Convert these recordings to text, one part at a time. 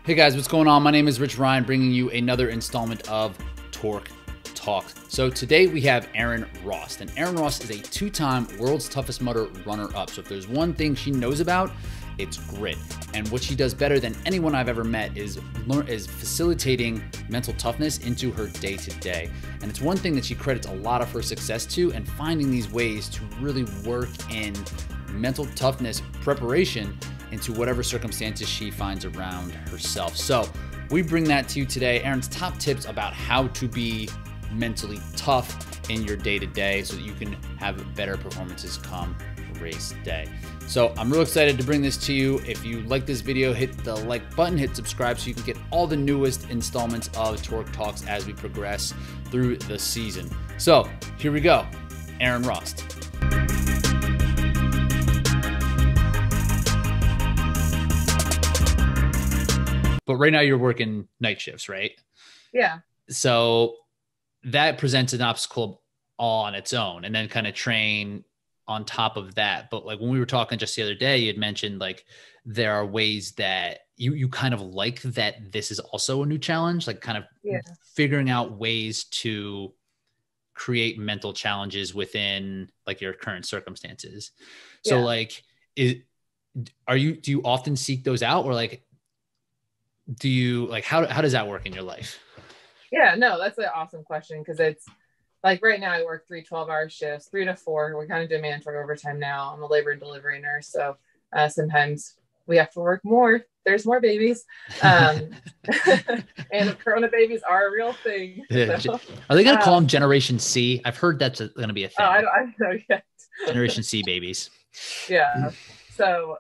Hey guys, what's going on? My name is Rich Ryan, bringing you another installment of TORC Talk. So today we have Erin Rost, and Erin Rost is a two-time World's Toughest Mudder runner-up. So if there's one thing she knows about, it's grit. And what she does better than anyone I've ever met is facilitating mental toughness into her day-to-day. And it's one thing that she credits a lot of her success to, and finding these ways to really work in mental toughness preparation into whatever circumstances she finds around herself. So we bring that to you today. Erin's top tips about how to be mentally tough in your day-to-day so that you can have better performances come race day. So I'm real excited to bring this to you. If you like this video, hit the like button, hit subscribe so you can get all the newest installments of TORC Talks as we progress through the season. So here we go, Erin Rost. But right now you're working night shifts, right? Yeah. So that presents an obstacle on its own, and then kind of train on top of that. But like when we were talking just the other day, you had mentioned like there are ways that you kind of like that this is also a new challenge, like kind of figuring out ways to create mental challenges within like your current circumstances. So like, do you often seek those out, or like, do you like, how does that work in your life? Yeah, no, that's an awesome question. Cause it's like right now I work 3 12-hour shifts, 3 to 4. We kind of do mandatory overtime now. I'm a labor and delivery nurse. So sometimes we have to work more. There's more babies. And the corona babies are a real thing. So, are they going to call them Generation C? I've heard that's going to be a thing. I don't know yet. Generation C babies. Yeah. So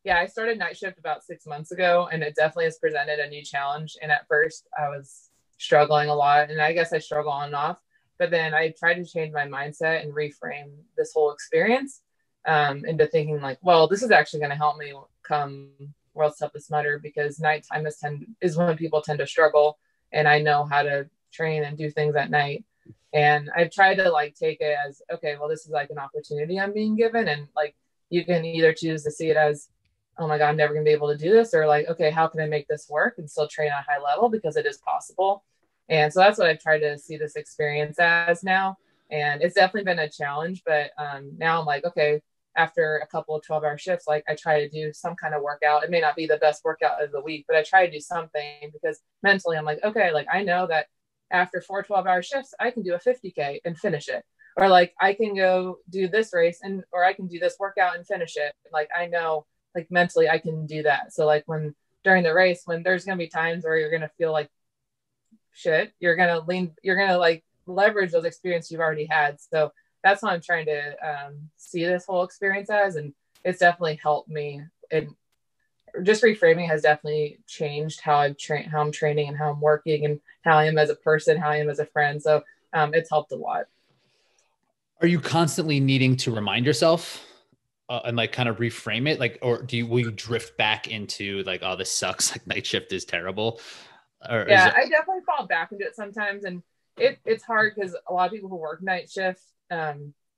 yeah, I started night shift about 6 months ago, and it definitely has presented a new challenge. And at first I was struggling a lot, and I guess I struggle on and off, but then I tried to change my mindset and reframe this whole experience into thinking like, well, this is actually going to help me come World's Toughest Mudder, because nighttime is when people tend to struggle, and I know how to train and do things at night. And I've tried to like take it as, okay, well, this is like an opportunity I'm being given. And like, you can either choose to see it as, oh my God, I'm never gonna be able to do this, or like, okay, how can I make this work and still train at a high level, because it is possible. And so that's what I've tried to see this experience as now. And it's definitely been a challenge, but now I'm like, okay, after a couple of 12-hour shifts, like I try to do some kind of workout. It may not be the best workout of the week, but I try to do something, because mentally I'm like, okay, like I know that after 4 12-hour shifts, I can do a 50K and finish it. Or like I can go do this race or I can do this workout and finish it. Like I know, like mentally I can do that. So like during the race, when there's going to be times where you're going to feel like shit, you're going to like leverage those experiences you've already had. So that's what I'm trying to see this whole experience as. And it's definitely helped me. And just reframing has definitely changed how I'm training and how I'm working and how I am as a person, how I am as a friend. So it's helped a lot. Are you constantly needing to remind yourself and like kind of reframe it? Like, or will you drift back into like, oh, this sucks, like night shift is terrible? Or yeah, I definitely fall back into it sometimes. And it's hard because a lot of people who work night shift,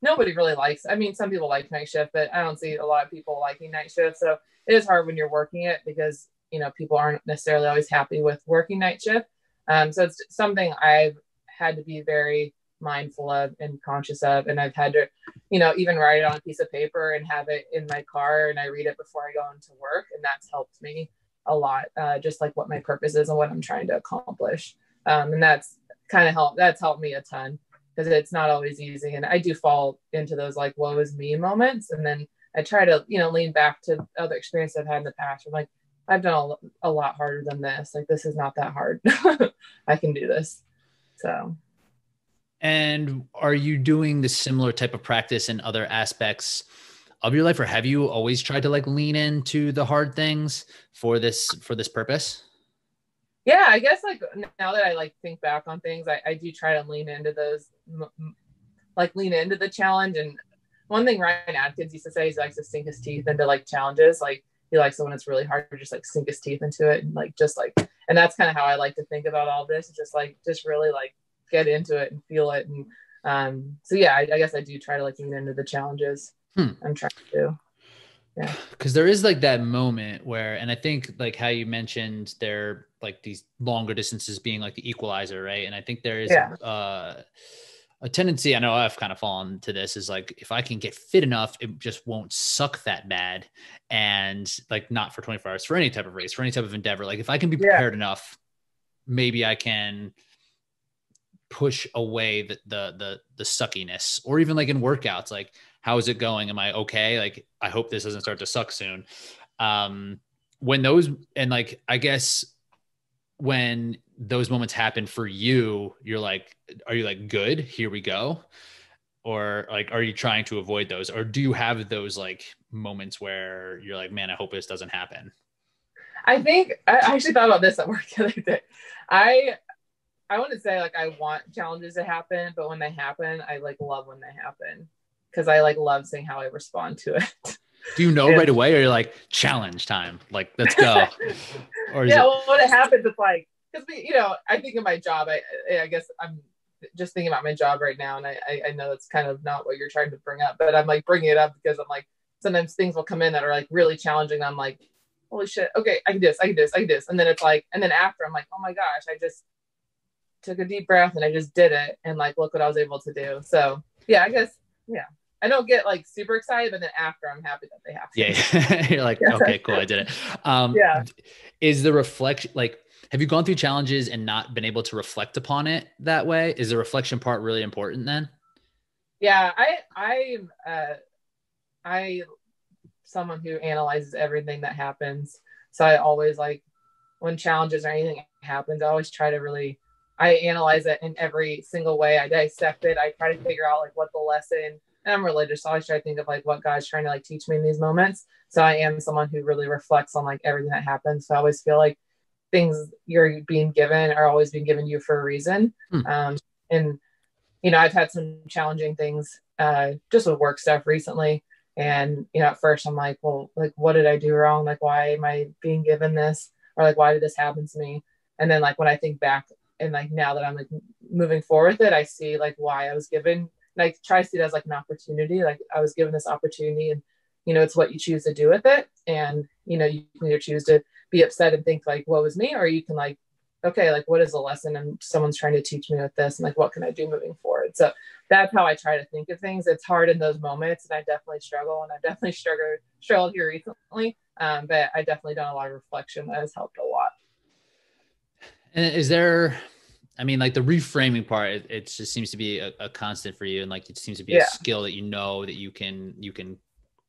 nobody really likes, I mean, some people like night shift, but I don't see a lot of people liking night shift. So it is hard when you're working it, because, you know, people aren't necessarily always happy with working night shift. So it's something I've had to be very mindful of and conscious of. And I've had to, you know, even write it on a piece of paper and have it in my car, and I read it before I go into work. And that's helped me a lot, just like what my purpose is and what I'm trying to accomplish. And that's helped me a ton, because it's not always easy. And I do fall into those like woe is me moments. And then I try to, you know, lean back to other experiences I've had in the past. I'm like, I've done a lot harder than this. Like, this is not that hard. I can do this. So. And are you doing the similar type of practice in other aspects of your life, or have you always tried to like lean into the hard things for this purpose? Yeah, I guess like now that I like think back on things, I do try to lean into those, like lean into the challenge. And one thing Ryan Atkins used to say is he likes to sink his teeth into like challenges. Like he likes it when it's really hard to just like sink his teeth into it, and like and that's kind of how I like to think about all this. Just really like get into it and feel it. And so yeah, I guess I do try to like lean into the challenges. I'm trying to. Yeah. Because there is like that moment where, and I think like how you mentioned there, like these longer distances being like the equalizer, right? And I think there is Yeah. a tendency, I know I've kind of fallen to this, is like, if I can get fit enough, it just won't suck that bad. And like, not for 24 hours, for any type of race, for any type of endeavor, like if I can be Yeah. prepared enough, maybe I can push away the suckiness. Or even like in workouts, like, how is it going? Am I okay? Like, I hope this doesn't start to suck soon. When those, and like, I guess when those moments happen for you, you're like, are you like, good, here we go? Or like, are you trying to avoid those? Or do you have those like moments where you're like, man, I hope this doesn't happen? I think I actually thought about this at work the other day. I wouldn't say like I want challenges to happen, but when they happen, I like love when they happen because I like love seeing how I respond to it. Do you know And right away, or you're like, challenge time, like, let's go? Or is yeah, it, well, when it happens, it's like, because I think of my job. I guess I'm just thinking about my job right now, and I know it's kind of not what you're trying to bring up, but I'm like bringing it up because I'm like, sometimes things will come in that are like really challenging. I'm like, holy shit, okay, I can do this, I can do this, I can do this, and then it's like, and then after I'm like, oh my gosh, I just took a deep breath and I just did it, and like, look what I was able to do. So yeah, I guess, yeah, I don't get like super excited, but then after I'm happy that they happen. yeah, you're like, Yeah. okay, cool, I did it. Yeah. Is the reflection, like, have you gone through challenges and not been able to reflect upon it that way? Is the reflection part really important then? Yeah, I someone who analyzes everything that happens. So I always like, when challenges or anything happens, I always try to really, I analyze it in every single way. I dissect it. I try to figure out like what the lesson, and I'm religious, so I always try to think of like what God's trying to like teach me in these moments. So I am someone who really reflects on like everything that happens. So I always feel like things you're being given are always being given you for a reason. And I've had some challenging things just with work stuff recently. And, at first I'm like, well, like, what did I do wrong? Like, why am I being given this? Or like, why did this happen to me? And then like, when I think back and like, now that I'm like moving forward with it, I see like why I was given, and I try to see it as like an opportunity. Like I was given this opportunity, and, it's what you choose to do with it. And, you can either choose to be upset and think like, what was me? Or you can like, okay, like what is the lesson and someone's trying to teach me with this, and like what can I do moving forward? So that's how I try to think of things. It's hard in those moments, and I definitely struggle, and I've definitely struggled here recently. But I definitely done a lot of reflection that has helped a lot. And is there, I mean, like the reframing part, it just seems to be a constant for you. And like, it seems to be a skill that that you can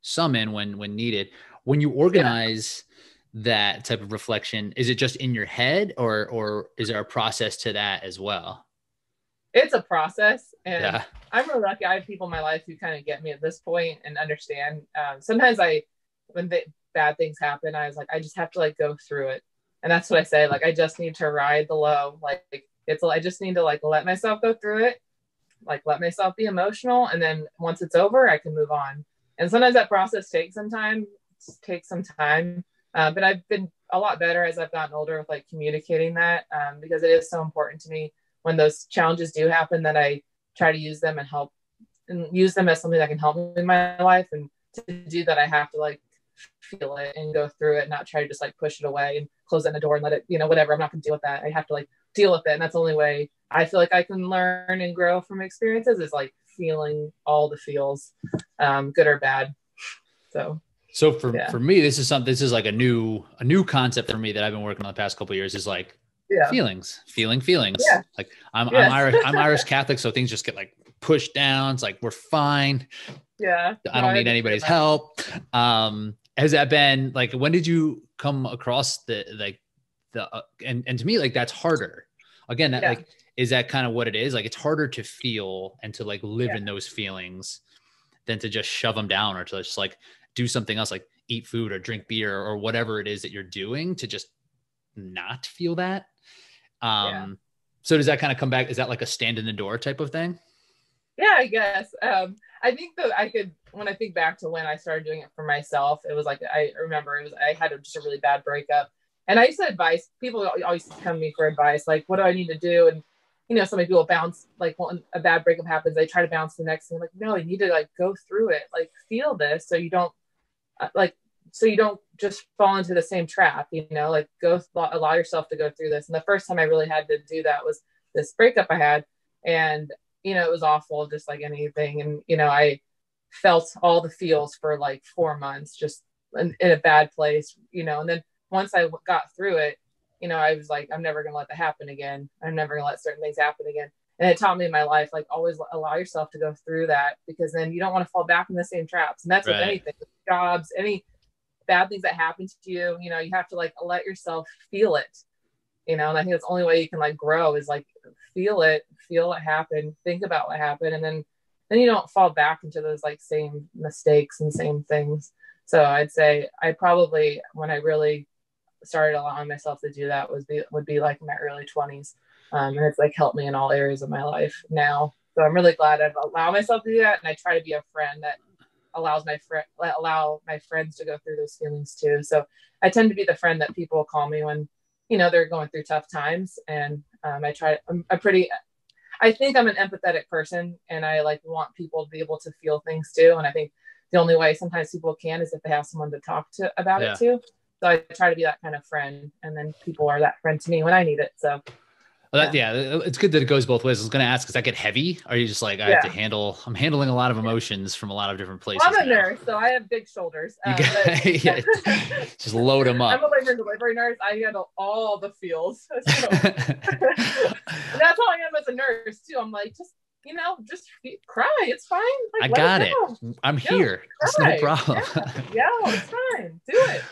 summon when needed. When you organize that type of reflection, is it just in your head, or is there a process to that as well? It's a process, and I'm really lucky. I have people in my life who kind of get me at this point and understand. Sometimes when bad things happen, I was like, I just have to like go through it. And that's what I say. Like, I just need to ride the low. Like I just need to like let myself go through it, like let myself be emotional. And then once it's over, I can move on. And sometimes that process takes some time. But I've been a lot better as I've gotten older with like communicating that, because it is so important to me when those challenges do happen, that I try to use them and use them as something that can help me in my life. And to do that, I have to like feel it and go through it, not try to just like push it away and close it in the door and let it, whatever. I'm not going to deal with that. I have to like deal with it. And that's the only way I feel like I can learn and grow from experiences, is like feeling all the feels, good or bad. So for me, this is like a new concept for me that I've been working on the past couple of years, is like feelings. Yeah. Like I'm Irish Catholic, so things just get like pushed down. It's like, we're fine. Yeah. I don't need anybody's help. Has that been like, when did you come across and to me, like, that's harder. Again, that like, is that kind of what it is? Like, it's harder to feel and to like live in those feelings than to just shove them down, or to just like do something else, like eat food or drink beer or whatever it is that you're doing, to just not feel that. So does that kind of come back? Is that like a stand in the door type of thing? Yeah, I guess. I think that when I think back to when I started doing it for myself, it was like, I remember I had just a really bad breakup, and I used to advise people, always come to me for advice. Like, what do I need to do? And, so many people bounce, like when a bad breakup happens, they try to bounce the next thing. Like, no, you need to like go through it, like feel this. So you don't like, so you don't just fall into the same trap, you know, like allow yourself to go through this. And the first time I really had to do that was this breakup I had. And, you know, it was awful, just like anything. And, you know, I felt all the feels for like 4 months, just in a bad place, you know. And then once I got through it, you know, I was like, I'm never going to let that happen again. I'm never going to let certain things happen again. And it taught me in my life, like, always allow yourself to go through that, because then you don't want to fall back in the same traps. And that's with anything, with jobs, any bad things that happen to you, you know, you have to like let yourself feel it, you know. And I think that's the only way you can like grow is like feel what happened, think about what happened. And then you don't fall back into those like same mistakes and same things. So I'd say I probably, when I really started allowing myself to do that, would be like my early 20s. And it's like helped me in all areas of my life now. So I'm really glad I've allowed myself to do that. And I try to be a friend that allow my friends to go through those feelings too. So I tend to be the friend that people call me when, you know, they're going through tough times. And I think I'm an empathetic person, and I like want people to be able to feel things too. And I think the only way sometimes people can is if they have someone to talk to about it too. So I try to be that kind of friend, and then people are that friend to me when I need it. So well, it's good that it goes both ways. I was going to ask, does that get heavy? Are you just like, I'm handling a lot of emotions from a lot of different places? Well, I'm a nurse, so I have big shoulders. Just load them up. I'm a labor and delivery nurse. I handle all the feels. So. That's how I am as a nurse too. I'm like, just cry. It's fine. Like, I got it. I'm here. It's no problem. Yeah, it's fine. Do it.